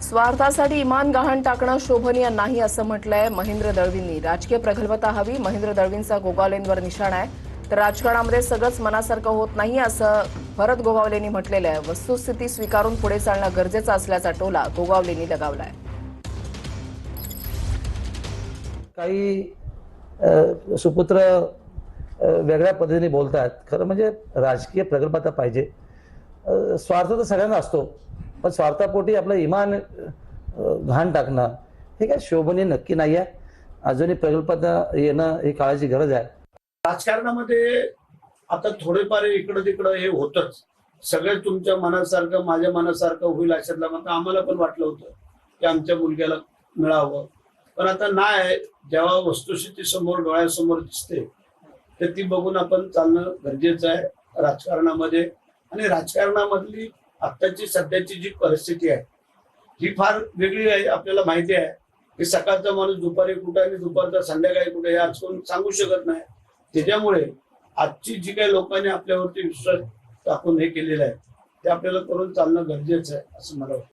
स्वार्थासाठी इमान गहाण टाकणं शोभनीय नाही असं म्हटलंय महेंद्र दळवींनी। राजकीय प्रगल्भता हवी, महेंद्र दळवींचा गोगावलेंवर निशाणा आहे। तर राजकारणामध्ये सगळंच मनासारखं होत नाही असं भरत गोगावलेंनी म्हटलेलं आहे। वस्तुस्थिती स्वीकारून पुढे चालणं गरजेचं असल्याचा टोला गोगावलेंनी लगावलाय। काही सुपुत्र वेगळ्या पद्धतीने बोलतात। खरं म्हणजे राजकीय प्रगल्भता पाहिजे। स्वार्थ तर सगळ्यांना असतो, पण स्वार्थापोटी आपलं इमान घाण टाकणं हे काय शोभनीय नक्की नाही आहे। अजूनही प्रगल्भता येणं ही काळाची गरज आहे। राजकारणामध्ये आता थोडेफार इकडं तिकडं हे होतच। सगळे तुमच्या मनासारखं माझ्या मनासारखं होईल अशातला मग आम्हाला पण वाटलं होतं की आमच्या मुलग्याला मिळावं, पण आता नाही। जेव्हा वस्तुस्थिती समोर डोळ्यासमोर दिसते तर ती बघून आपण चालणं गरजेचं आहे राजकारणामध्ये। आणि राजकारणामधली आत्ताची सध्याची जी परिस्थिती आहे ही फार वेगळी आहे। आपल्याला माहिती आहे की सकाळचा माणूस दुपारी कुठे आणि दुपारचा संध्याकाळी कुठे हे आज कोण सांगू शकत नाही। त्याच्यामुळे आजची जी काही लोकांनी आपल्यावरती विश्वास टाकून हे केलेलं आहे ते आपल्याला करून चालणं गरजेचं आहे असं मला वाटतं।